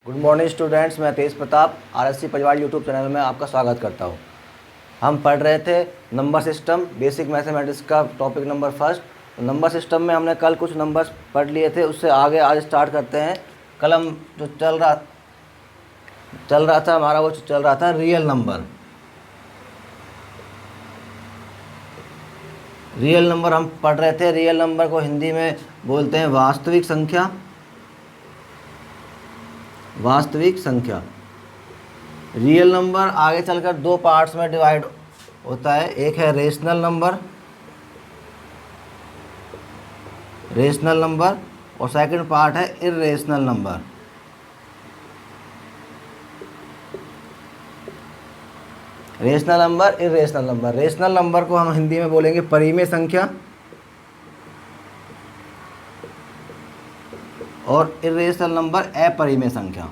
Good morning students, मैं तेज Pratap RSC परिवार YouTube channel में आपका स्वागत करता हूं। हम पढ़ रहे थे नंबर सिस्टम बेसिक मैथमेटिक्स का topic number first. Number system में हमने कल कुछ नंबर्स पढ़ लिए थे, उससे आगे आज स्टार्ट करते हैं। कल हम जो चल रहा था हमारा वो चल रहा था रियल नंबर। रियल नंबर हम पढ़ रहे थे। रियल नंबर को हिंदी में बोलते हैं वास्तविक संख्या। वास्तविक संख्या रियल नंबर आगे चलकर दो पार्ट्स में डिवाइड होता है। एक है रेशनल नंबर और सेकंड पार्ट है irrational number. Rational number, irrational number. Rational number को हम हिंदी में बोलेंगे परिमेय संख्या और इर्रेशनल नंबर अपरिमेय संख्या।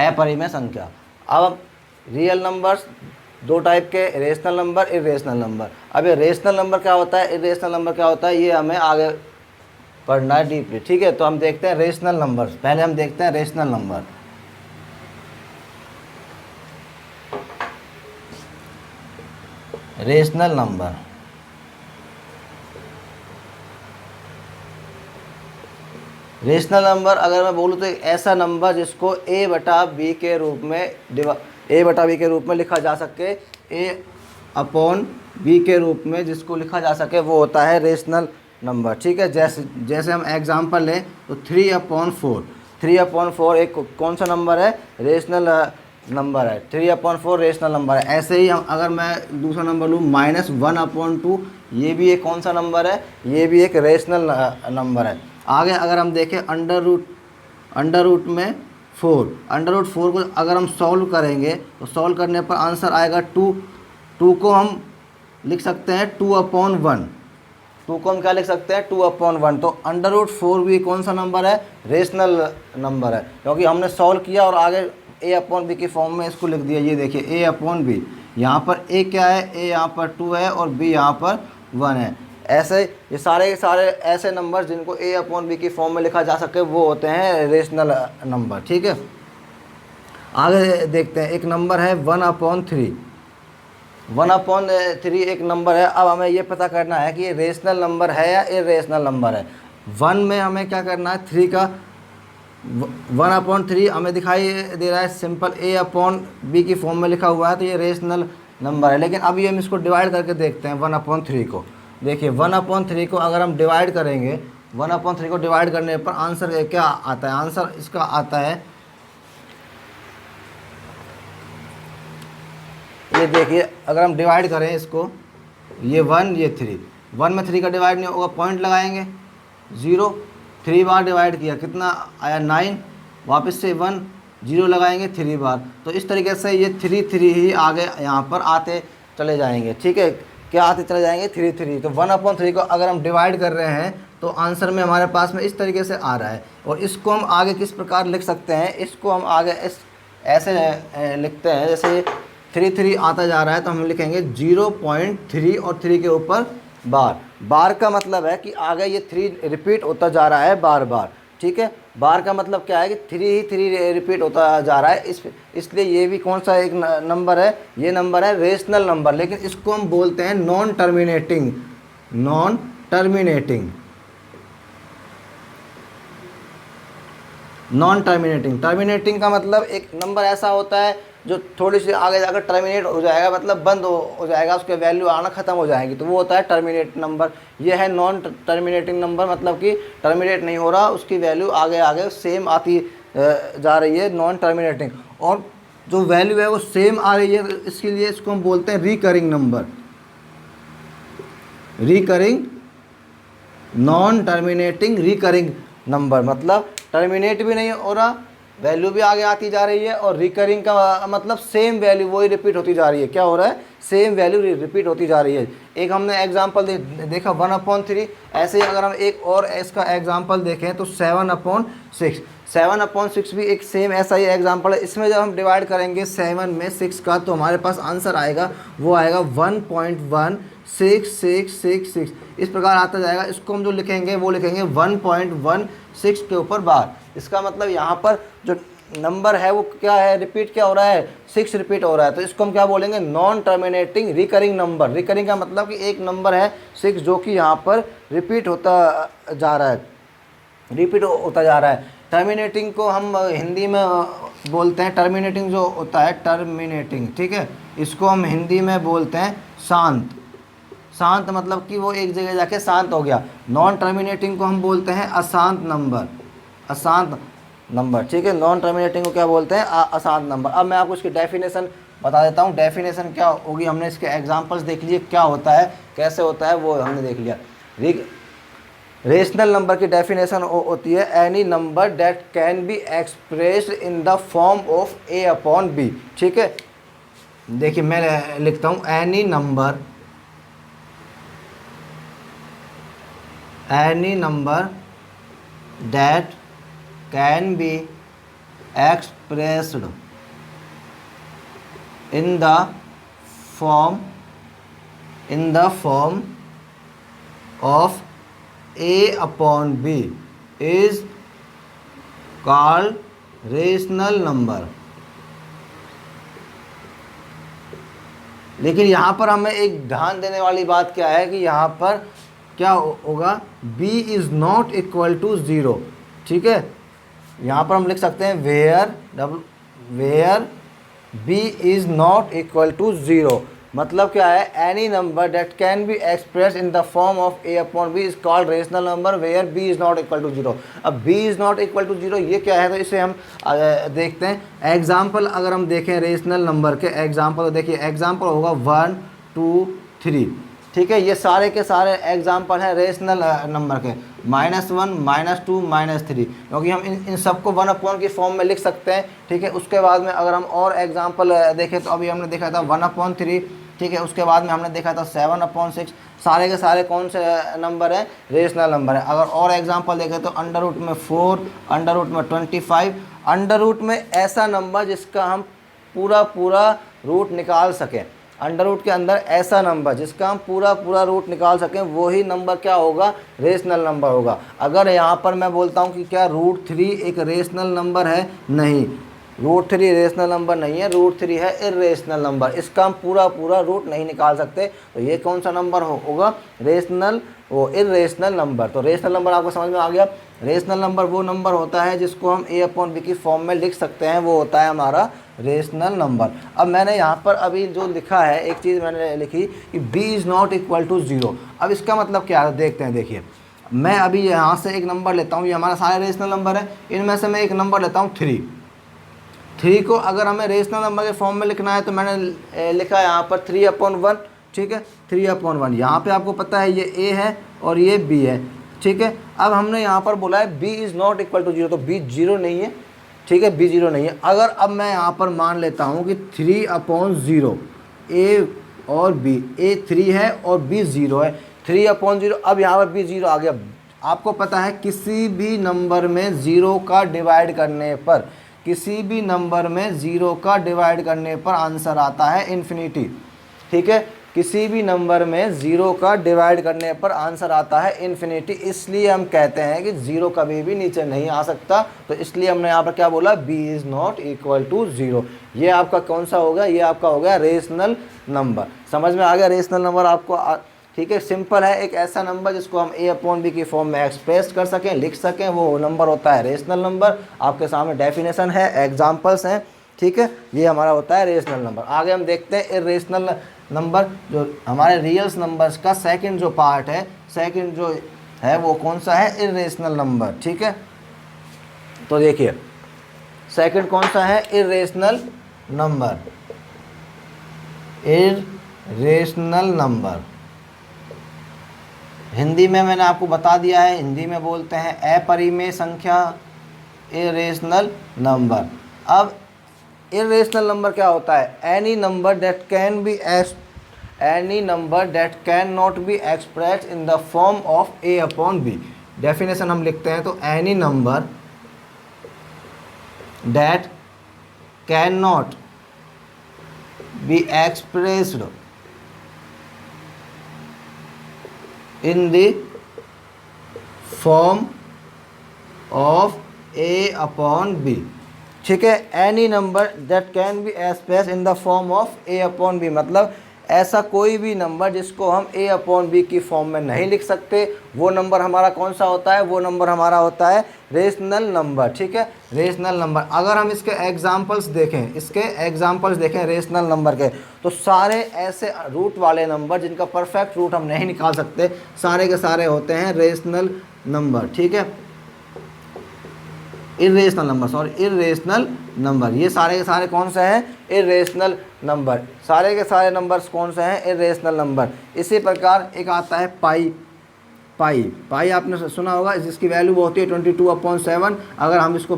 अपरिमेय संख्या। अब रियल नंबर्स दो टाइप के, रेशनल नंबर, इर्रेशनल नंबर। अब ये रेशनल नंबर क्या होता है, इर्रेशनल नंबर क्या होता है, ये हमें आगे पढ़ना है डीपली। ठीक है, तो हम देखते हैं रेशनल नंबर्स। पहले हम देखते हैं rational number. Rational number rational number अगर मैं बोलूँ तो एक ऐसा नंबर जिसको a बटा बी के रूप में लिखा जा सके, a अपॉन बी के रूप में जिसको लिखा जा सके, वो होता है रेशनल नंबर। ठीक है, जैसे हम एग्जांपल लें तो 3/4। 3/4 एक कौन सा नंबर है, रेशनल नंबर है। 3/4 रेशनल नंबर है। ऐसे ही हम अगर मैं दूसरा नंबर लूँ -1/2, ये भी एक कौन सा नंबर है, ये भी एक रेशनल नंबर है। आगे अगर हम देखें अंडर रूट में 4, अंडर रूट 4 को अगर हम सॉल्व करेंगे तो सॉल्व करने पर आंसर आएगा 2। 2 को हम लिख सकते हैं 2/1। 2 को हम क्या लिख सकते हैं, 2/1। तो अंडर रूट 4 भी कौन सा नंबर है, रेशनल नंबर है, क्योंकि हमने सॉल्व किया और आगे a/b की फॉर्म में इसको लिख दिया। ये देखिए a/b, यहाँ पर a क्या है, a यहाँ पर 2 है और b यहाँ पर 1 है। ऐसे ये सारे के सारे ऐसे नंबर जिनको a/b की फॉर्म में लिखा जा सके वो होते हैं रेशनल नंबर। ठीक है, आगे देखते हैं। एक नंबर है 1/3। 1/3 एक नंबर है। अब हमें ये पता करना है कि ये रेशनल नंबर है या इर्रेशनल नंबर है। 1 में हमें क्या करना है, 3 का 1/3 हमें दिखाई दे रहा है सिंपल a/b की फॉर्म में लिखा हुआ है, तो ये रेशनल नंबर है। लेकिन अभी हम इसको डिवाइड करके देखते हैं 1/3 को। देखिए 1/3 को अगर हम डिवाइड करेंगे, 1/3 को डिवाइड करने पर आंसर क्या आता है, आंसर इसका आता है, ये देखिए अगर हम डिवाइड करें इसको, ये 1 ये 3, 1 में 3 का डिवाइड नहीं होगा, पॉइंट लगाएंगे 0। 3 बार डिवाइड किया कितना आया 9, वापस से 1 0 लगाएंगे 3 बार। तो इस तरीके से ये 3 ही आगे यहाँ पर आते चले जाएंगे। ठीक है, क्या आते चले जाएंगे, 3। तो 1/3 को अगर हम डिवाइड कर रहे हैं तो आंसर में हमारे पास में इस तरीके से आ रहा है। और इसको हम आगे किस प्रकार लिख सकते हैं, इसको हम आगे ऐसे लिखते हैं, जैसे 3 आता जा रहा है तो हम लिखेंगे 0.3 और 3 के ऊपर बार का मतलब है कि आगे ये 3 रिपीट होता जा रहा है बार बार। ठीक है, बार का मतलब क्या है कि 3 रिपीट होता जा रहा है। इसलिए ये भी कौन सा एक नंबर है, ये नंबर है रेशनल नंबर। लेकिन इसको हम बोलते हैं नॉन टर्मिनेटिंग का मतलब एक नंबर ऐसा होता है जो थोड़ी सी आगे जाकर टर्मिनेट हो जाएगा, मतलब बंद हो जाएगा, उसके वैल्यू आना ख़त्म हो जाएगी, तो वो होता है टर्मिनेट नंबर। ये है नॉन टर्मिनेटिंग नंबर, मतलब कि टर्मिनेट नहीं हो रहा, उसकी वैल्यू आगे सेम आती जा रही है, नॉन टर्मिनेटिंग। और जो वैल्यू है वो सेम आ रही है, इसके लिए इसको हम बोलते हैं recurring number. Non terminating recurring number मतलब टर्मिनेट भी नहीं हो रहा, वैल्यू भी आगे आती जा रही है, और रिकरिंग का मतलब सेम वैल्यू वही रिपीट होती जा रही है। क्या हो रहा है, सेम वैल्यू रिपीट होती जा रही है। एक हमने एग्जांपल देखा 1/3। ऐसे ही अगर हम एक और इसका एग्जांपल देखें तो 7/6। 7/6 भी एक सेम ऐसा ही एग्जांपल है। इसमें जब हम डिवाइड करेंगे 7 में 6 का तो हमारे पास आंसर आएगा, वो आएगा 1.1666। इस प्रकार आता जाएगा। इसको हम जो लिखेंगे वो लिखेंगे 1.16 के ऊपर बार। इसका मतलब यहाँ पर जो नंबर है वो क्या है, रिपीट क्या हो रहा है, 6 रिपीट हो रहा है। तो इसको हम क्या बोलेंगे, non terminating recurring number. Recurring का मतलब कि एक नंबर है 6 जो कि यहाँ पर रिपीट होता जा रहा है, रिपीट होता जा रहा है। टर्मिनेटिंग को हम हिंदी में बोलते हैं, टर्मिनेटिंग जो होता है टर्मिनेटिंग, ठीक है, इसको हम हिंदी में बोलते हैं शांत। शांत मतलब कि वो एक जगह जाके शांत हो गया। नॉन टर्मिनेटिंग को हम बोलते हैं अशांत नंबर, अशांत नंबर, ठीक है। नॉन टर्मिनेटिंग को क्या बोलते हैं, अशांत नंबर। अब मैं आपको इसकी डेफिनेशन बता देता हूँ। डेफिनेशन क्या होगी, हमने इसके एग्जांपल्स देख लिए क्या होता है, कैसे होता है, वो हमने देख लिया। रेशनल नंबर की डेफिनेशन होती है any number that can be expressed in the form of A upon B, ठीक है। देखिए मैं लिखता हूँ any number that can be expressed in the form of A upon B is called rational number। लेकिन यहाँ पर हमें एक ध्यान देने वाली बात क्या है कि यहाँ पर क्या होगा, B is not equal to 0, ठीक है। यहाँ पर हम लिख सकते हैं where B is not equal to 0। मतलब क्या है, any number that can be express in the form of A upon b is called rational number where b is not equal to 0। अब b is not equal to 0 ये क्या है, तो इसे हम देखते हैं। एग्जाम्पल अगर हम देखें रेशनल नंबर के एग्जाम्पल, तो देखिए एग्जाम्पल होगा 1 2 3, ठीक है। ये सारे के सारे एग्जाम्पल हैं रेशनल नंबर के, -1 -2 -3, क्योंकि हम इन सबको 1 अपॉन की फॉर्म में लिख सकते हैं, ठीक है। उसके बाद में अगर हम और एग्जाम्पल देखें तो अभी हमने देखा था 1/3, ठीक है। उसके बाद में हमने देखा था 7/6। सारे के सारे कौन से नंबर हैं, रेशनल नंबर है। अगर और एग्जाम्पल देखें तो अंडर रूट में 4, अंडर रूट में 25, अंडर रूट में ऐसा नंबर जिसका हम पूरा रूट निकाल सकें। अंडर रूट के अंदर ऐसा नंबर जिसका हम पूरा रूट निकाल सकें, वही नंबर क्या होगा, रेशनल नंबर होगा। अगर यहाँ पर मैं बोलता हूँ कि क्या √3 एक रेशनल नंबर है, नहीं, √3 रेशनल नंबर नहीं है, √3 है इर्रेशनल नंबर। इसका हम पूरा रूट नहीं निकाल सकते, तो ये कौन सा नंबर होगा, रेशनल वो इर्रेशनल नंबर। तो रेशनल नंबर आपको समझ में आ गया। रेशनल नंबर वो नंबर होता है जिसको हम ए अपॉन बी की फॉर्म में लिख सकते हैं, वो होता है हमारा रेशनल नंबर। अब मैंने यहाँ पर अभी जो लिखा है, एक चीज़ मैंने लिखी कि b is not equal to 0। अब इसका मतलब क्या है, देखते हैं। देखिए मैं अभी यहाँ से एक नंबर लेता हूँ, ये हमारा सारा रेशनल नंबर है, इनमें से मैं एक नंबर लेता हूँ 3 को अगर हमें रेशनल नंबर के फॉर्म में लिखना है तो मैंने लिखा है यहाँ पर 3/1, ठीक है, 3/1। यहाँ पे आपको पता है ये a है और ये b है, ठीक है। अब हमने यहाँ पर बोला है b is not equal to 0, तो b 0 नहीं है, ठीक है, b 0 नहीं है। अगर अब मैं यहाँ पर मान लेता हूँ कि 3/0 a और b, a 3 है और b 0 है, 3/0। अब यहाँ पर b 0 आ गया। आपको पता है किसी भी नंबर में 0 का डिवाइड करने पर, किसी भी नंबर में 0 का डिवाइड करने पर आंसर आता है इन्फिनिटी, ठीक है। किसी भी नंबर में 0 का डिवाइड करने पर आंसर आता है इन्फिनिटी। इसलिए हम कहते हैं कि 0 कभी भी नीचे नहीं आ सकता, तो इसलिए हमने यहाँ पर क्या बोला, b is not equal to 0। ये आपका कौन सा होगा, ये आपका हो गया रेशनल नंबर। समझ में आ गया रेशनल नंबर आपको, ठीक है। सिंपल है, एक ऐसा नंबर जिसको हम ए अपॉन बी की फॉर्म में एक्सप्रेस कर सकें, लिख सकें, वो नंबर होता है रेशनल नंबर। आपके सामने डेफिनेशन है, एग्जांपल्स हैं, ठीक है। ये हमारा होता है रेशनल नंबर। आगे हम देखते हैं इर्रेशनल नंबर, जो हमारे रियल्स नंबर्स का सेकंड जो पार्ट है, सेकंड जो है वो कौन सा है, इर्रेशनल नंबर, ठीक है। तो देखिए सेकंड कौन सा है, irrational number, irrational number. Hindi में मैंने आपको बता दिया है, हिंदी में बोलते हैं अपरिमेय संख्या, इर्रेशनल नंबर। अब इर्रेशनल नंबर क्या होता है, any number that can not be expressed in the form of A upon b. Definition हम लिखते हैं तो any number that can not be expressed in the form of A upon B, ठीक है। Any number that can be express in the form of A upon b, मतलब ऐसा कोई भी नंबर जिसको हम ए अपॉन बी की फॉर्म में नहीं लिख सकते, वो नंबर हमारा कौन सा होता है, वो नंबर हमारा होता है रेशनल नंबर, ठीक है, रेशनल नंबर। अगर हम इसके एग्जांपल्स देखें रेशनल नंबर के, तो सारे ऐसे रूट वाले नंबर जिनका परफेक्ट रूट हम नहीं निकाल सकते, सारे के सारे होते हैं रेशनल नंबर, ठीक है, इरेशनल नंबर। ये सारे के सारे कौन से हैं, इरेशनल नंबर। सारे के सारे नंबर्स कौन से हैं, इरेशनल नंबर। इसी प्रकार एक आता है पाई आपने सुना होगा, जिसकी वैल्यू वो होती है 22/7। अगर हम इसको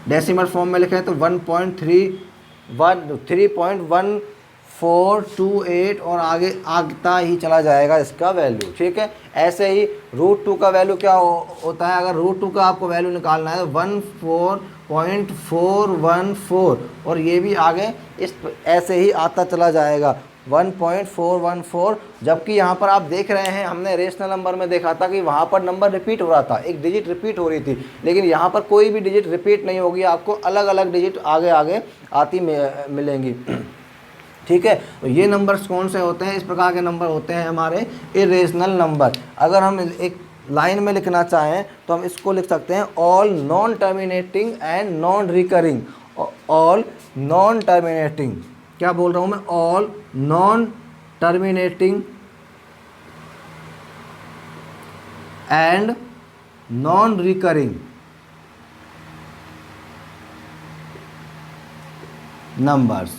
डेसिमल फॉर्म में लिखें तो 3.1428 और आगे आगता ही चला जाएगा इसका वैल्यू, ठीक है। ऐसे ही √2 का वैल्यू क्या होता है, अगर √2 का आपको वैल्यू निकालना है तो 14.414 और ये भी आगे इस ऐसे ही आता चला जाएगा 1.414। जबकि यहाँ पर आप देख रहे हैं, हमने रेशनल नंबर में देखा था कि वहाँ पर नंबर रिपीट हो रहा था, एक डिजिट रिपीट हो रही थी, लेकिन यहाँ पर कोई भी डिजिट रिपीट नहीं होगी, आपको अलग अलग डिजिट आगे आगे आती मिलेंगी, ठीक है। तो ये नंबर्स कौन से होते हैं, इस प्रकार के नंबर होते हैं हमारे इरेशनल नंबर। अगर हम एक लाइन में लिखना चाहें तो हम इसको लिख सकते हैं all non terminating and non recurring. All non terminating, क्या बोल रहा हूँ मैं, all non terminating and non recurring numbers,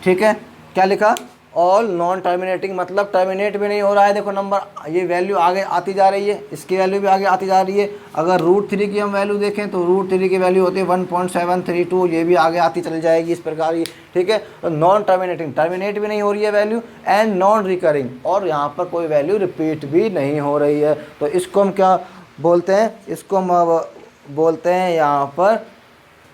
ठीक है। क्या लिखा, ऑल नॉन टर्मिनेटिंग, मतलब टर्मिनेट भी नहीं हो रहा है, देखो नंबर, ये वैल्यू आगे आती जा रही है, इसकी वैल्यू भी आगे आती जा रही है। अगर √3 की हम वैल्यू देखें तो √3 की वैल्यू होती है 1.732, ये भी आगे आती चली जाएगी इस प्रकार की, ठीक है। तो नॉन टर्मिनेटिंग, टर्मिनेट भी नहीं हो रही है वैल्यू, एंड नॉन रिकरिंग, और यहाँ पर कोई वैल्यू रिपीट भी नहीं हो रही है। तो इसको हम क्या बोलते हैं, इसको हम बोलते हैं यहाँ पर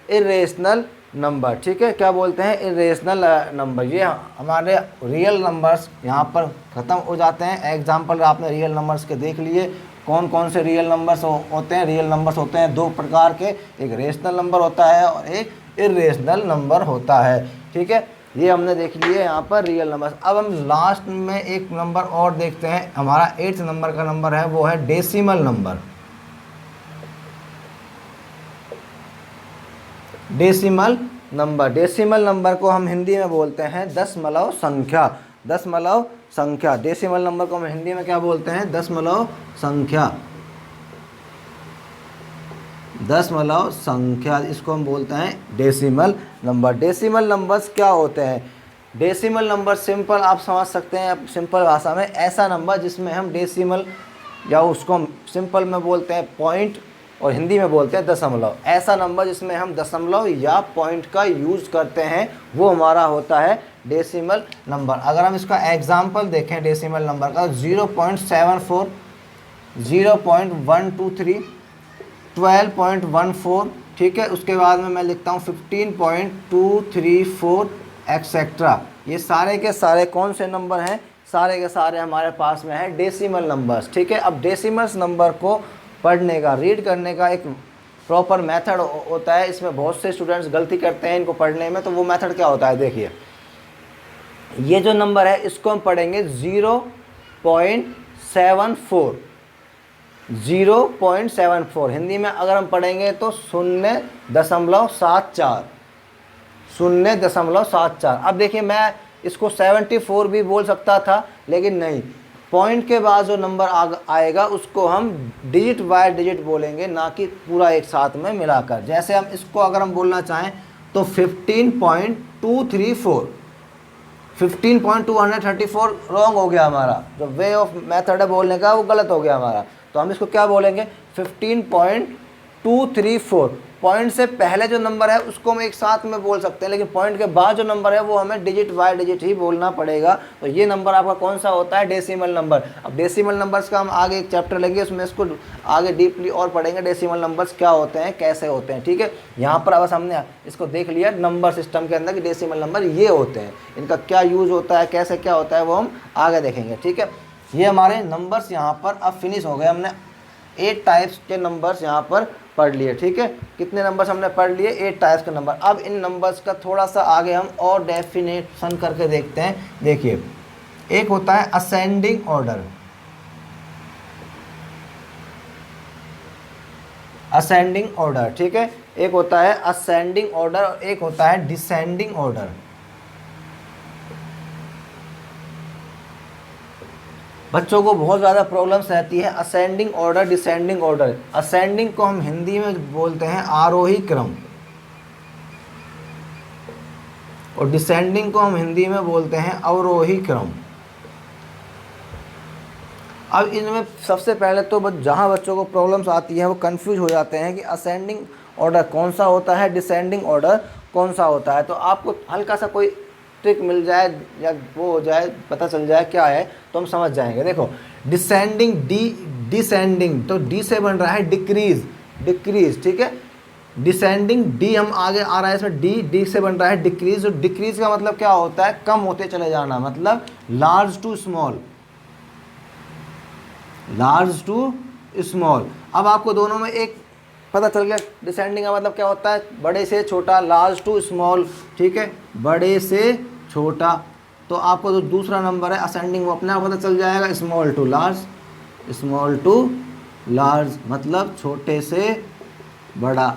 इरेशनल नंबर, ठीक है। क्या बोलते हैं, इरेशनल नंबर। ये हमारे रियल नंबर्स यहाँ पर ख़त्म हो जाते हैं। एग्जाम्पल आपने रियल नंबर्स के देख लिए, कौन कौन से रियल नंबर्स होते हैं। रियल नंबर्स होते हैं दो प्रकार के, एक रेशनल नंबर होता है और एक इरेशनल नंबर होता है, ठीक है। ये हमने देख लिए यहाँ पर रियल नंबर्स। अब हम लास्ट में एक नंबर और देखते हैं, हमारा 8th नंबर का नंबर है, वो है डेसिमल नंबर। डेसिमल नंबर को हम हिंदी में बोलते हैं दशमलव संख्या। डेसिमल नंबर को हम हिंदी में क्या बोलते हैं, दशमलव संख्या, इसको हम बोलते हैं डेसिमल नंबर। डेसिमल नंबर्स क्या होते हैं, डेसिमल नंबर सिंपल आप समझ सकते हैं, सिंपल भाषा में ऐसा नंबर जिसमें हम डेसिमल, या उसको हम सिंपल में बोलते हैं पॉइंट और हिंदी में बोलते हैं दशमलव। ऐसा नंबर जिसमें हम दशमलव या पॉइंट का यूज़ करते हैं, वो हमारा होता है डेसिमल नंबर। अगर हम इसका एग्जाम्पल देखें डेसिमल नंबर का, 0.74, 0.123, 12.14, ठीक है। उसके बाद में मैं लिखता हूँ 15.234 एक्सेट्रा। ये सारे के सारे कौन से नंबर हैं, सारे के सारे हमारे पास में है डेसिमल नंबर्स, ठीक है। अब डेसिमल्स नंबर को पढ़ने का, रीड करने का एक प्रॉपर मेथड होता है। इसमें बहुत से स्टूडेंट्स गलती करते हैं इनको पढ़ने में। तो वो मेथड क्या होता है, देखिए, ये जो नंबर है इसको हम पढ़ेंगे 0.74, हिंदी में अगर हम पढ़ेंगे तो 0.74। अब देखिए, मैं इसको 74 भी बोल सकता था, लेकिन नहीं, पॉइंट के बाद जो नंबर आएगा उसको हम डिजिट बाय डिजिट बोलेंगे, ना कि पूरा एक साथ में मिलाकर। जैसे हम इसको अगर हम बोलना चाहें तो 15.234, 15.234 रॉन्ग हो गया हमारा, जो वे ऑफ मेथड है बोलने का वो गलत हो गया हमारा। तो हम इसको क्या बोलेंगे, 15.234 234। पॉइंट से पहले जो नंबर है उसको हम एक साथ में बोल सकते हैं, लेकिन पॉइंट के बाद जो नंबर है वो हमें डिजिट बाय डिजिट ही बोलना पड़ेगा। तो ये नंबर आपका कौन सा होता है? Decimal number. अब डेसिमल नंबर्स का हम आगे एक चैप्टर लेंगे, उसमें इसको आगे डीपली और पढ़ेंगे, डेसिमल नंबर्स क्या होते हैं, कैसे होते हैं। ठीक है, यहाँ पर बस हमने इसको देख लिया नंबर सिस्टम के अंदर कि डेसिमल नंबर ये होते हैं, इनका क्या यूज़ होता है, कैसे क्या होता है, वो हम आगे देखेंगे। ठीक है, ये हमारे नंबर्स यहाँ पर अब फिनिश हो गए। हमने 8 टाइप्स के नंबर्स यहाँ पर पढ़ लिए। ठीक है, कितने नंबर्स हमने पढ़ लिए? 8 टाइप्स के नंबर। अब इन नंबर्स का थोड़ा सा आगे हम और डेफिनेशन करके देखते हैं। देखिए, एक होता है असेंडिंग ऑर्डर, असेंडिंग ऑर्डर। ठीक है, एक होता है असेंडिंग ऑर्डर और एक होता है डिसेंडिंग ऑर्डर। बच्चों को बहुत ज़्यादा प्रॉब्लम्स रहती है ascending order, descending order. Ascending को हम हिंदी में बोलते हैं आरोही क्रम और डिसेंडिंग को हम हिंदी में बोलते हैं अवरोही क्रम। अब इनमें सबसे पहले तो जहाँ बच्चों को प्रॉब्लम्स आती है वो कंफ्यूज हो जाते हैं कि असेंडिंग ऑर्डर कौन सा होता है, डिसेंडिंग ऑर्डर कौन सा होता है। तो आपको हल्का सा कोई ट्रिक मिल जाए या वो हो जाए, पता चल जाए क्या है, तो हम समझ जाएंगे। देखो, डिसेंडिंग, डिसेंडिंग तो डी से बन रहा है डिक्रीज, डिक्रीज। ठीक है, डिसेंडिंग डी हम आगे आ रहा है इसमें, डी से बन रहा है डिक्रीज। और डिक्रीज का मतलब क्या होता है? कम होते चले जाना, मतलब large to small, large to small. अब आपको दोनों में एक पता चल गया, डिसेंडिंग का मतलब क्या होता है? बड़े से छोटा, लार्ज टू स्मॉल। ठीक है, बड़े से छोटा। तो आपको जो दूसरा नंबर है असेंडिंग, वो अपने आप पता चल जाएगा, small to large, small to large मतलब छोटे से बड़ा।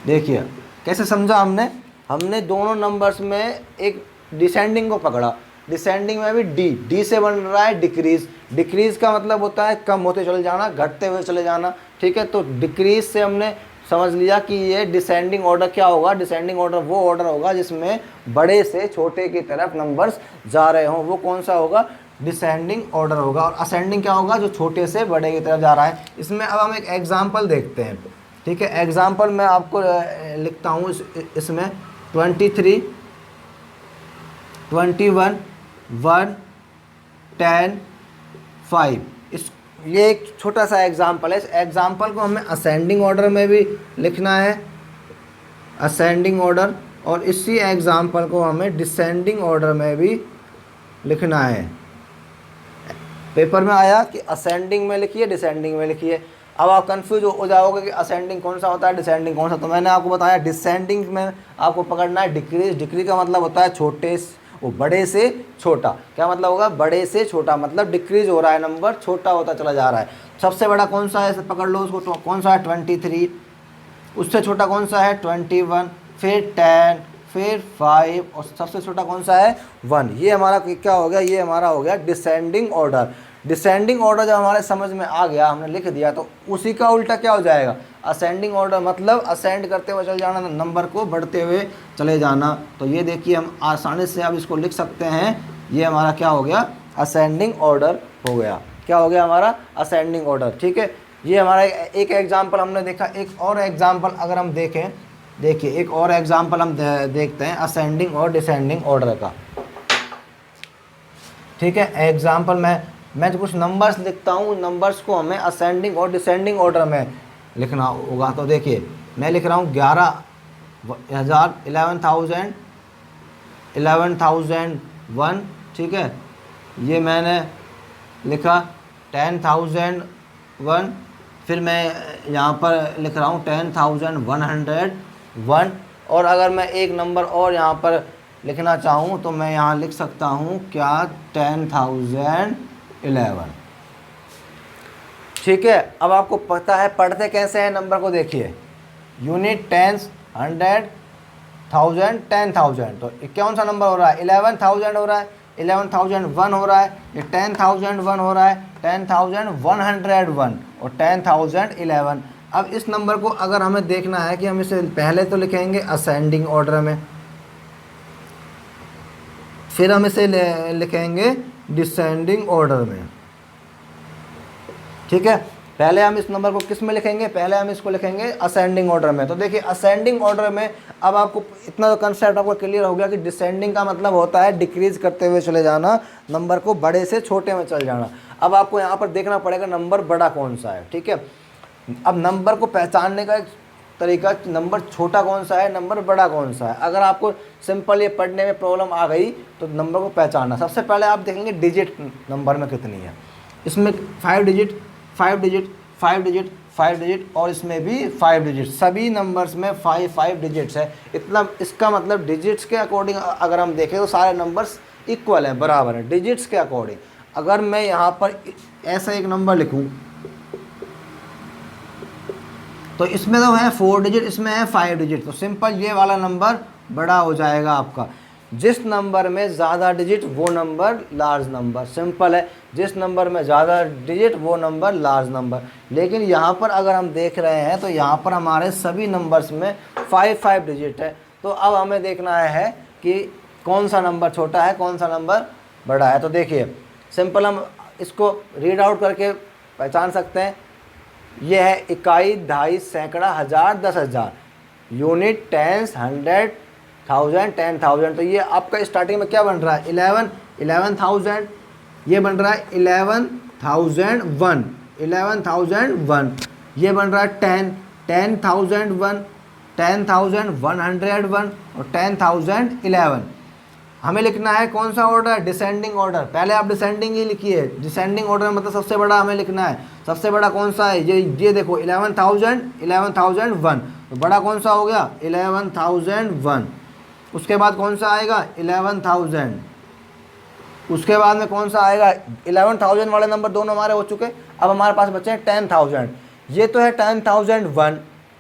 देखिए कैसे समझा हमने, हमने दोनों नंबर्स में एक डिसेंडिंग को पकड़ा, डिसेंडिंग में भी डी से बन रहा है डिक्रीज। डिक्रीज का मतलब होता है कम होते चले जाना, घटते हुए चले जाना। ठीक है, तो डिक्रीज से हमने समझ लिया कि ये डिसेंडिंग ऑर्डर क्या होगा। डिसेंडिंग ऑर्डर वो ऑर्डर होगा जिसमें बड़े से छोटे की तरफ नंबर्स जा रहे हों, वो कौन सा होगा? डिसेंडिंग ऑर्डर होगा। और असेंडिंग क्या होगा? जो छोटे से बड़े की तरफ जा रहा है। इसमें अब हम एक एग्जाम्पल देखते हैं। ठीक है, एग्जाम्पल मैं आपको लिखता हूँ इसमें 23, 21, 1, 10, 5। ये एक छोटा सा एग्जाम्पल है। इस एग्जाम्पल को हमें असेंडिंग ऑर्डर में भी लिखना है, असेंडिंग ऑर्डर, और इसी एग्जाम्पल को हमें डिसेंडिंग ऑर्डर में भी लिखना है। पेपर में आया कि असेंडिंग में लिखिए, डिसेंडिंग में लिखिए। अब आप कंफ्यूज हो जाओगे कि असेंडिंग कौन सा होता है, डिसेंडिंग कौन सा। तो मैंने आपको बताया डिसेंडिंग में आपको पकड़ना है डिक्रीज। डिक्रीज का मतलब होता है छोटे, वो बड़े से छोटा। क्या मतलब होगा? बड़े से छोटा, मतलब डिक्रीज हो रहा है नंबर, छोटा होता चला जा रहा है। सबसे बड़ा कौन सा है, पकड़ लो उसको, तो कौन सा है? 23। उससे छोटा कौन सा है? 21, फिर 10, फिर 5, और सबसे छोटा कौन सा है? 1। ये हमारा क्या हो गया? ये हमारा हो गया डिसेंडिंग ऑर्डर। डिसेंडिंग ऑर्डर जब हमारे समझ में आ गया, हमने लिख दिया, तो उसी का उल्टा क्या हो जाएगा? असेंडिंग ऑर्डर मतलब असेंड करते हुए चले जाना, नंबर को बढ़ते हुए चले जाना। तो ये देखिए हम आसानी से अब इसको लिख सकते हैं। ये हमारा क्या हो गया? असेंडिंग ऑर्डर हो गया। क्या हो गया हमारा? Ascending order. ठीक है, ये हमारा एक एग्जाम्पल हमने देखा। एक और एग्जाम्पल अगर हम देखें, देखिए एक और एग्जाम्पल हम देखते हैं असेंडिंग और डिसेंडिंग ऑर्डर का। ठीक है, एग्जाम्पल मैं जो कुछ नंबर्स लिखता हूँ, नंबर्स को हमें असेंडिंग और डिसेंडिंग ऑर्डर में लिखना होगा। तो देखिए मैं लिख रहा हूँ 11,000, 11,001। ठीक है, ये मैंने लिखा 10,001। फिर मैं यहाँ पर लिख रहा हूँ 10,101। और अगर मैं एक नंबर और यहाँ पर लिखना चाहूँ तो मैं यहाँ लिख सकता हूँ क्या? 10,011। ठीक है, अब आपको पता है पढ़ते कैसे हैं नंबर को। देखिए यूनिट, टेंस, 100, 1000, 10,000। तो कौन सा नंबर हो रहा है? 11,000 हो रहा है, 11,001 हो रहा है, ये 10,001 हो रहा है, 10,101 और 10,011। अब इस नंबर को अगर हमें देखना है कि हम इसे पहले तो लिखेंगे असेंडिंग ऑर्डर में, फिर हम इसे लिखेंगे डिसेंडिंग ऑर्डर में। ठीक है, पहले हम इस नंबर को किस में लिखेंगे, पहले हम इसको लिखेंगे असेंडिंग ऑर्डर में। तो देखिए असेंडिंग ऑर्डर में अब आपको इतना तो कंसेप्ट आपको क्लियर हो गया कि डिसेंडिंग का मतलब होता है डिक्रीज करते हुए चले जाना, नंबर को बड़े से छोटे में चल जाना। अब आपको यहाँ पर देखना पड़ेगा नंबर बड़ा कौन सा है, ठीक है। अब नंबर को पहचानने का एक तरीका, नंबर छोटा कौन सा है, नंबर बड़ा कौन सा है। अगर आपको सिंपल ये पढ़ने में प्रॉब्लम आ गई तो नंबर को पहचानना, सबसे पहले आप देखेंगे डिजिट नंबर में कितनी है। इसमें 5 डिजिट 5 डिजिट 5 डिजिट 5 डिजिट और इसमें भी 5 डिजिट, सभी नंबर्स में 5 डिजिट्स है। इतना इसका मतलब डिजिट्स के अकॉर्डिंग अगर हम देखें तो सारे नंबर्स इक्वल हैं, बराबर है डिजिट्स के अकॉर्डिंग। अगर मैं यहाँ पर ऐसा एक नंबर लिखूँ तो इसमें तो है 4 डिजिट, इसमें है 5 डिजिट, तो सिंपल ये वाला नंबर बड़ा हो जाएगा आपका। जिस नंबर में ज़्यादा डिजिट वो नंबर लार्ज नंबर, सिंपल है। जिस नंबर में ज़्यादा डिजिट वो नंबर लार्ज नंबर। लेकिन यहाँ पर अगर हम देख रहे हैं तो यहाँ पर हमारे सभी नंबर्स में 5 डिजिट है। तो अब हमें देखना है कि कौन सा नंबर छोटा है, कौन सा नंबर बड़ा है। तो देखिए सिंपल हम इसको रीड आउट करके पहचान सकते हैं। ये है इकाई, दहाई, सैकड़ा, हज़ार, 10,000, यूनिट, टेंस, 100, 1000, 10,000। तो ये आपका स्टार्टिंग में क्या बन रहा है 11,000, ये बन रहा है 11,001, 11,001, ये बन रहा है 10,001, 10,101 और 10,011। हमें लिखना है कौन सा ऑर्डर, डिसेंडिंग ऑर्डर। पहले आप डिसेंडिंग ही लिखिए, डिसेंडिंग ऑर्डर मतलब सबसे बड़ा हमें लिखना है। सबसे बड़ा कौन सा है, ये देखो 11,001, तो बड़ा कौन सा हो गया 11,001। उसके बाद कौन सा आएगा 11,000, उसके बाद में कौन सा आएगा 11,000 वाले नंबर दोनों हमारे हो चुके। अब हमारे पास बचे हैं 10,000, ये तो है 10,001,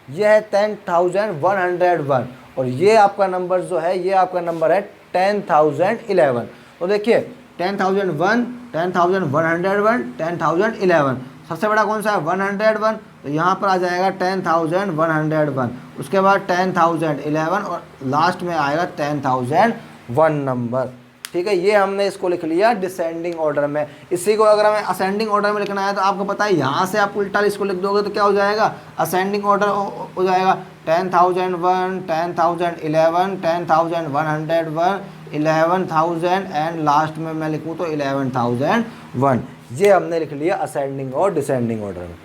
ये है 10,101 और ये आपका नंबर जो है ये आपका नंबर है 10,011। तो देखिए 10,001, 10,101, 10,011। सबसे बड़ा कौन सा है 101, तो यहाँ पर आ जाएगा 10,101। उसके बाद 10,011 और लास्ट में आएगा 10,001 नंबर, ठीक है। ये हमने इसको लिख लिया डिसेंडिंग ऑर्डर में। इसी को अगर हमें असेंडिंग ऑर्डर में लिखना है तो आपको पता है यहाँ से आप उल्टा इसको लिख दोगे तो क्या हो जाएगा असेंडिंग ऑर्डर हो जाएगा 10,001, 10,011, 10,101, 11,000 एंड लास्ट में मैं लिखूँ तो 11,001। ये हमने लिख लिया असेंडिंग और डिसेंडिंग ऑर्डर में।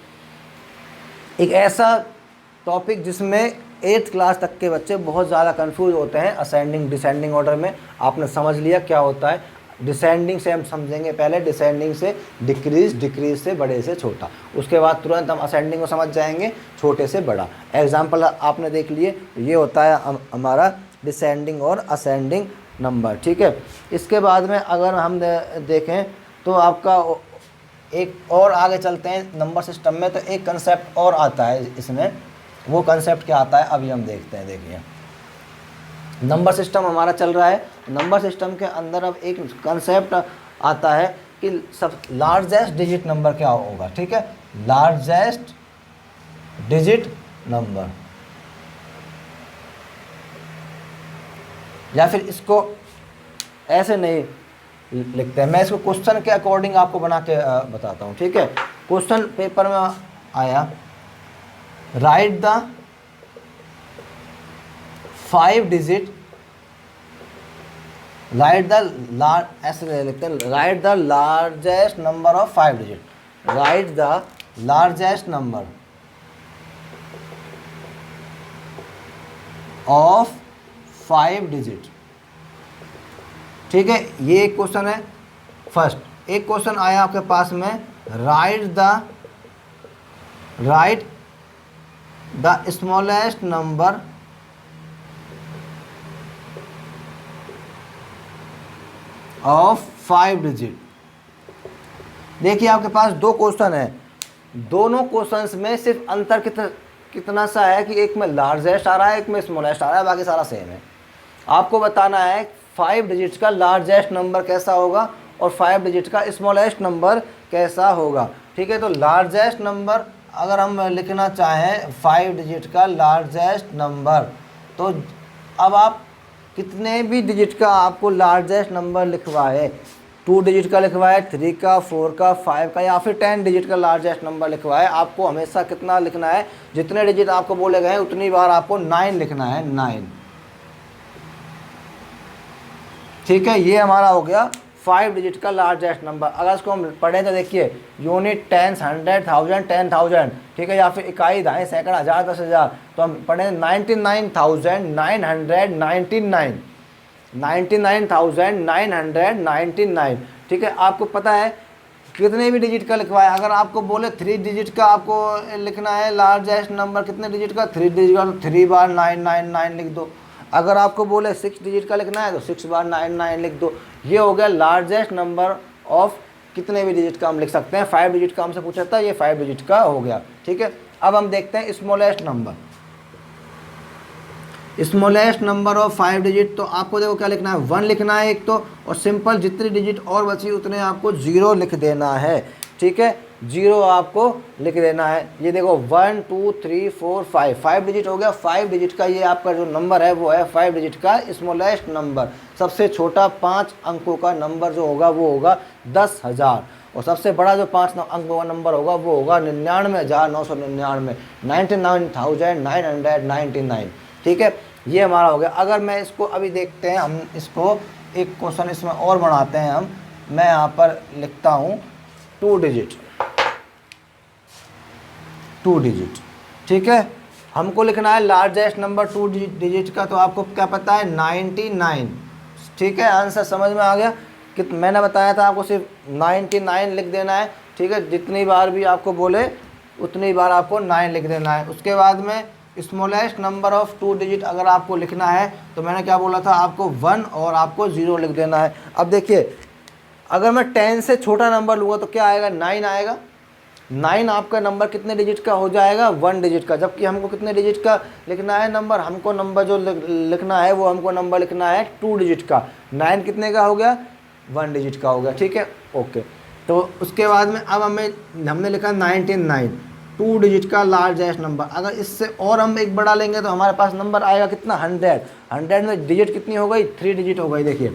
एक ऐसा टॉपिक जिसमें 8th क्लास तक के बच्चे बहुत ज़्यादा कंफ्यूज होते हैं असेंडिंग डिसेंडिंग ऑर्डर में। आपने समझ लिया क्या होता है। डिसेंडिंग से हम समझेंगे पहले, डिसेंडिंग से डिक्रीज, डिक्रीज से बड़े से छोटा, उसके बाद तुरंत हम असेंडिंग को समझ जाएंगे, छोटे से बड़ा। एग्जाम्पल आपने देख लिए, ये होता है हमारा डिसेंडिंग और असेंडिंग नंबर, ठीक है। इसके बाद में अगर हम देखें तो आपका एक और आगे चलते हैं नंबर सिस्टम में, तो एक कंसेप्ट और आता है इसमें। वो कंसेप्ट क्या आता है अभी हम देखते हैं। देखिए नंबर सिस्टम हमारा चल रहा है, नंबर सिस्टम के अंदर अब एक कंसेप्ट आता है कि सब लार्जेस्ट डिजिट नंबर क्या होगा, ठीक है। लार्जेस्ट डिजिट नंबर, या फिर इसको ऐसे नहीं लिखते हैं, मैं इसको क्वेश्चन के अकॉर्डिंग आपको बना के बताता हूँ, ठीक है। क्वेश्चन पेपर में आया राइट द 5 डिजिट, ऐसे लिखते हैं right the largest number of 5 digit, right the largest number of 5 digit, ठीक है। ये एक क्वेश्चन है फर्स्ट। एक क्वेश्चन आया आपके पास में right the smallest number of 5 digit. देखिए आपके पास दो क्वेश्चन है, दोनों क्वेश्चंस में सिर्फ अंतर कितना सा है कि एक में लार्जेस्ट आ रहा है, एक में स्मॉलेस्ट आ रहा है, बाकी सारा सेम है। आपको बताना है 5 डिजिट का लार्जेस्ट नंबर कैसा होगा और 5 डिजिट का स्मॉलेस्ट नंबर कैसा होगा, ठीक है। तो लार्जेस्ट नंबर अगर हम लिखना चाहें 5 डिजिट का लार्जेस्ट नंबर, तो अब आप कितने भी डिजिट का आपको लार्जेस्ट नंबर लिखवाए, 2 डिजिट का लिखवाए, 3 का, 4 का, 5 का या फिर 10 डिजिट का लार्जेस्ट नंबर लिखवाए, आपको हमेशा कितना लिखना है, जितने डिजिट आपको बोले गए उतनी बार आपको 9 लिखना है, 9। ठीक है, ये हमारा हो गया 5 डिजिट का लार्जेस्ट नंबर। अगर इसको हम पढ़ें तो देखिए यूनिट, टेंस, 100, 1000, 10,000, ठीक है, या फिर इकाई, दहाई, सैकड़ा, हज़ार, 10,000, तो हम पढ़ें 99,999, 99,999। ठीक है, आपको पता है कितने भी डिजिट का लिखवाए, अगर आपको बोले 3 डिजिट का आपको लिखना है लार्जेस्ट नंबर, कितने डिजिट का, 3 डिजिट का, तो 3 बार 999 लिख दो। अगर आपको बोले 6 डिजिट का लिखना है तो 6 बार 99 लिख दो। ये हो गया लार्जेस्ट नंबर ऑफ, कितने भी डिजिट का हम लिख सकते हैं। 5 डिजिट का हमसे पूछा था, ये 5 डिजिट का हो गया। ठीक है, अब हम देखते हैं smallest number, smallest number of 5 digit. तो आपको देखो क्या लिखना है, 1 लिखना है एक तो, और सिंपल जितनी डिजिट और बची उतने आपको 0 लिख देना है। ठीक है, 0 आपको लिख देना है। ये देखो 1 2 3 4 5 डिजिट हो गया। 5 डिजिट का ये आपका जो नंबर है वो है 5 डिजिट का स्मॉलेस्ट नंबर। सबसे छोटा 5 अंकों का नंबर जो होगा वो होगा 10,000, और सबसे बड़ा जो 5 अंकों का नंबर होगा वो होगा 99,999, 99,999। ठीक है, ये हमारा हो गया। अगर मैं इसको अभी देखते हैं, हम इसको एक क्वेश्चन इसमें और बढ़ाते हैं हम। मैं यहाँ पर लिखता हूँ 2 डिजिट, 2 डिजिट। ठीक है, हमको लिखना है लार्जेस्ट नंबर 2 डिजिट का, तो आपको क्या पता है 99। ठीक है, आंसर समझ में आ गया कि मैंने बताया था आपको सिर्फ 99 लिख देना है। ठीक है, जितनी बार भी आपको बोले उतनी बार आपको 9 लिख देना है। उसके बाद में स्मॉलेस्ट नंबर ऑफ 2 डिजिट अगर आपको लिखना है तो मैंने क्या बोला था, आपको 1 और आपको 0 लिख देना है। अब देखिए, अगर मैं 10 से छोटा नंबर लूँगा तो क्या आएगा, 9 आएगा। 9 आपका नंबर कितने डिजिट का हो जाएगा, 1 डिजिट का। जबकि हमको कितने डिजिट का लिखना है नंबर, हमको नंबर जो लिखना है वो हमको नंबर लिखना है 2 डिजिट का। 9 कितने का हो गया, 1 डिजिट का हो गया। ठीक है, ओके। तो उसके बाद में अब हमने लिखा 99, 2 डिजिट का लार्जेस्ट नंबर। अगर इससे और हम एक बड़ा लेंगे तो हमारे पास नंबर आएगा कितना, 100। 100 में डिजिट कितनी हो गई, 3 डिजिट हो गई। देखिए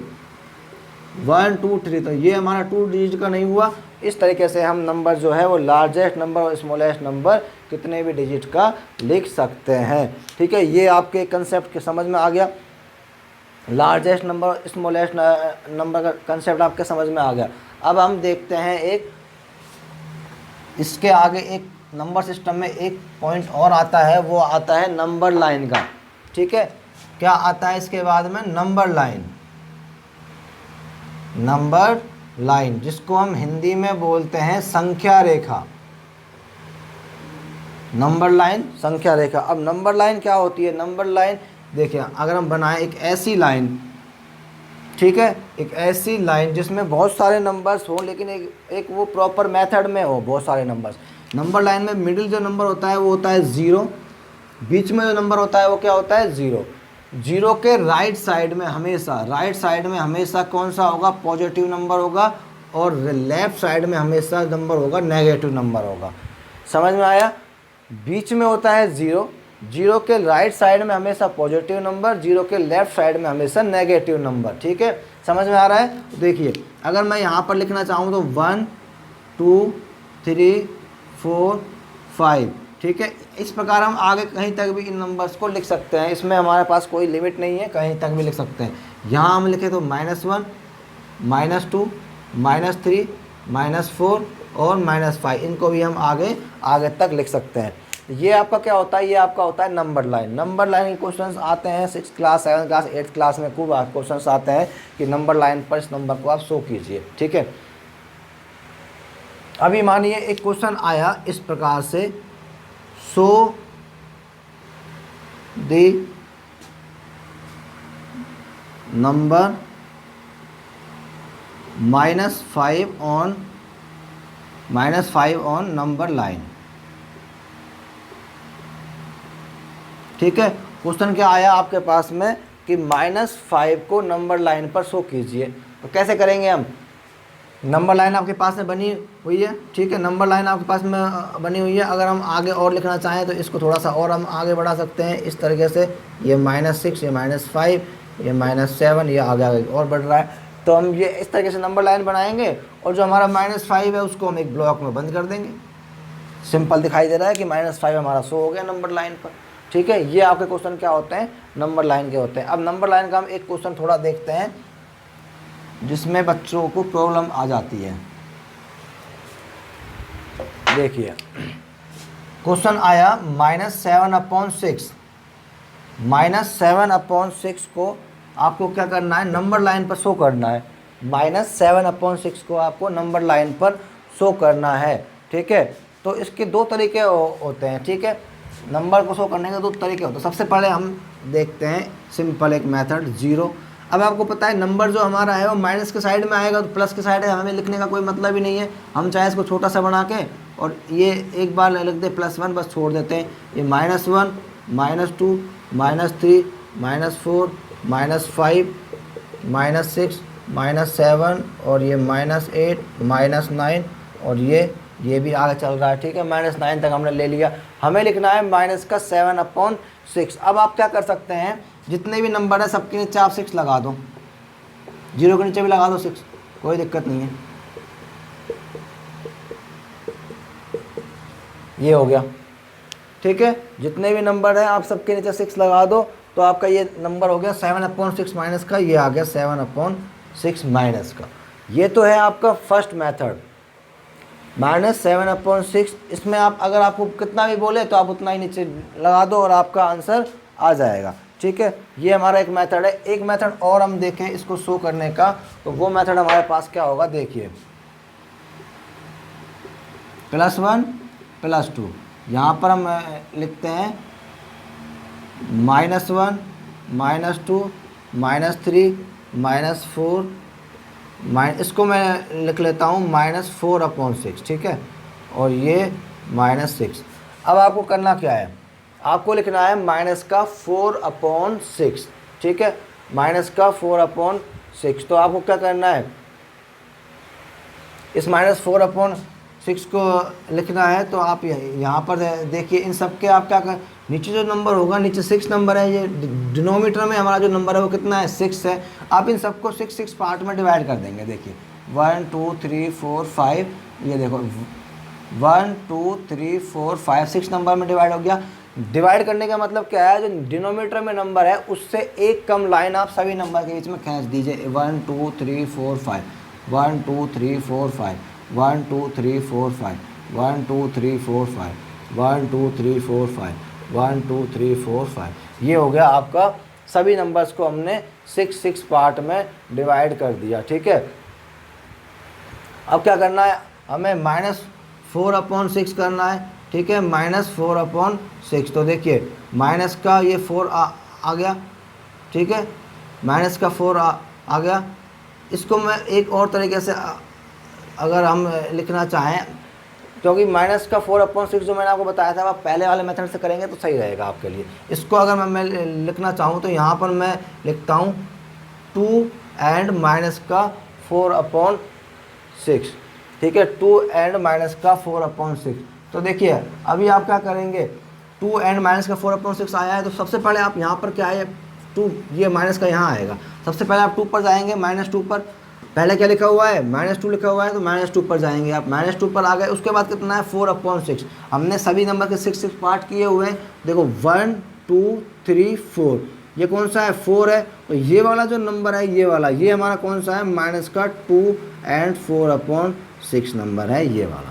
1 2 3, तो ये हमारा 2 डिजिट का नहीं हुआ। इस तरीके से हम नंबर जो है वो लार्जेस्ट नंबर और स्मॉलेस्ट नंबर कितने भी डिजिट का लिख सकते हैं। ठीक है, ये आपके कंसेप्ट के समझ में आ गया। लार्जेस्ट नंबर और स्मॉलेस्ट नंबर का कंसेप्ट आपके समझ में आ गया। अब हम देखते हैं एक इसके आगे एक नंबर सिस्टम में एक पॉइंट और आता है, वो आता है नंबर लाइन का। ठीक है, क्या आता है इसके बाद में, नंबर लाइन। नंबर लाइन जिसको हम हिंदी में बोलते हैं संख्या रेखा। नंबर लाइन, संख्या रेखा। अब नंबर लाइन क्या होती है, नंबर लाइन देखिए, अगर हम बनाएं एक ऐसी लाइन, ठीक है, एक ऐसी लाइन जिसमें बहुत सारे नंबर्स हो, लेकिन एक वो प्रॉपर मेथड में हो बहुत सारे नंबर्स। नंबर लाइन में मिडिल जो नंबर होता है वो होता है 0, बीच में जो नंबर होता है वो क्या होता है, 0। 0 के राइट साइड में हमेशा कौन सा होगा, पॉजिटिव नंबर होगा, और लेफ्ट साइड में हमेशा नंबर होगा नेगेटिव नंबर होगा। समझ में आया, बीच में होता है 0, 0 के राइट साइड में हमेशा पॉजिटिव नंबर, 0 के लेफ्ट साइड में हमेशा नेगेटिव नंबर। ठीक है, समझ में आ रहा है। देखिए अगर मैं यहाँ पर लिखना चाहूँ तो 1 2 3 4 5, ठीक है, इस प्रकार हम आगे कहीं तक भी इन नंबर्स को लिख सकते हैं। इसमें हमारे पास कोई लिमिट नहीं है, कहीं तक भी लिख सकते हैं। यहाँ हम लिखे तो -1 -2 -3 -4 और -5, इनको भी हम आगे तक लिख सकते हैं। ये आपका क्या होता है, ये आपका होता है नंबर लाइन। नंबर लाइन के क्वेश्चंस आते हैं 6th class 7th class 8th class में खूब क्वेश्चंस आते हैं कि नंबर लाइन पर इस नंबर को आप शो कीजिए। ठीक है, अभी मानिए एक क्वेश्चन आया इस प्रकार से, show the number -5 on number line. ठीक है, क्वेश्चन क्या आया आपके पास में कि -5 को नंबर लाइन पर शो कीजिए। तो कैसे करेंगे हम, नंबर लाइन आपके पास में बनी हुई है। ठीक है, नंबर लाइन आपके पास में बनी हुई है। अगर हम आगे और लिखना चाहें तो इसको थोड़ा सा और हम आगे बढ़ा सकते हैं इस तरीके से, ये -6, ये -5, ये -7, ये आगे और बढ़ रहा है। तो हम ये इस तरीके से नंबर लाइन बनाएंगे और जो हमारा -5 है उसको हम एक ब्लॉक में बंद कर देंगे। सिंपल दिखाई दे रहा है कि -5 हमारा शो हो गया नंबर लाइन पर। ठीक है, ये आपके क्वेश्चन क्या होते हैं, नंबर लाइन के होते हैं। अब नंबर लाइन का हम एक क्वेश्चन थोड़ा देखते हैं जिसमें बच्चों को प्रॉब्लम आ जाती है। देखिए क्वेश्चन आया -7/6। -7/6 को आपको क्या करना है, नंबर लाइन पर शो करना है। -7/6 को आपको नंबर लाइन पर शो करना है। ठीक है, तो इसके दो तरीके होते हैं। ठीक है, नंबर को शो करने के दो तरीके होते हैं। सबसे पहले हम देखते हैं सिंपल एक मेथड 0। अब आपको पता है नंबर जो हमारा है वो माइनस के साइड में आएगा, तो प्लस के साइड है, हमें लिखने का कोई मतलब ही नहीं है। हम चाहे इसको छोटा सा बना के और ये एक बार लिख दे +1, बस छोड़ देते हैं। ये -1, -2, -3, -4, -5, -6, -7 और ये -8, -9 और ये भी आगे चल रहा है। ठीक है, -9 तक हमने ले लिया। हमें लिखना है -7/6। अब आप क्या कर सकते हैं, जितने भी नंबर है सबके नीचे आप 6 लगा दो, 0 के नीचे भी लगा दो 6, कोई दिक्कत नहीं है। ये हो गया। ठीक है, जितने भी नंबर है आप सबके नीचे 6 लगा दो, तो आपका ये नंबर हो गया 7/6 माइनस का, ये आ गया 7/6 माइनस का। ये तो है आपका फर्स्ट मेथड -7/6। इसमें आप अगर आपको कितना भी बोले तो आप उतना ही नीचे लगा दो और आपका आंसर आ जाएगा। ठीक है, ये हमारा एक मेथड है। एक मेथड और हम देखें इसको शो करने का, तो वो मेथड हमारे पास क्या होगा, देखिए +1 +2, यहाँ पर हम लिखते हैं -1 -2 -3 -4 इसको मैं लिख लेता हूँ -4/6। ठीक है, और ये -6। अब आपको करना क्या है, आपको लिखना है -4/6। ठीक है, -4/6। तो आपको क्या करना है, इस -4/6 को लिखना है। तो आप यहाँ पर देखिए इन सब के आप क्या कर, नीचे जो नंबर होगा, नीचे 6 नंबर है, ये डिनोमीटर में हमारा जो नंबर है वो कितना है, 6 है। आप इन सबको 6 पार्ट में डिवाइड कर देंगे। देखिए 1 2 3 4 5, ये देखो 1 2 3 4 5 6 नंबर में डिवाइड हो गया। डिवाइड करने का मतलब क्या है, जो डिनोमीटर में नंबर है उससे एक कम लाइन आप सभी नंबर के बीच में खींच दीजिए। 1 2 3 4 5 1 2 3 4 5 1 2 3 4 5 1 2 3 4 5 1 2 3 4 5 1 2 3 4 5। ये हो गया आपका, सभी नंबर्स को हमने 6 पार्ट में डिवाइड कर दिया। ठीक है, अब क्या करना है, हमें -4/6 करना है। ठीक है, -4/6। तो देखिए माइनस का ये 4 आ गया। ठीक है, माइनस का 4 आ गया। इसको मैं एक और तरीके से अगर हम लिखना चाहें, क्योंकि माइनस का 4/6 जो मैंने आपको बताया था, आप पहले वाले मेथड से करेंगे तो सही रहेगा आपके लिए। इसको अगर मैं लिखना चाहूँ तो यहाँ पर मैं लिखता हूँ 2 एंड -4/6। ठीक है, 2 एंड -4/6। तो देखिए अभी आप क्या करेंगे, 2 एंड -4/6 आया है, तो सबसे पहले आप यहाँ पर क्या है, 2, ये माइनस का यहाँ आएगा। सबसे पहले आप 2 पर जाएंगे, -2 पर। पहले क्या लिखा हुआ है, -2 लिखा हुआ है, तो -2 पर जाएंगे आप। -2 पर आ गए, उसके बाद कितना है, 4/6। हमने सभी नंबर के 6 पार्ट किए हुए हैं। देखो 1 2 3 4, ये कौन सा है, 4 है। तो ये वाला जो नंबर है, ये वाला, ये हमारा कौन सा है, -2 एंड 4/6 नंबर है, ये वाला।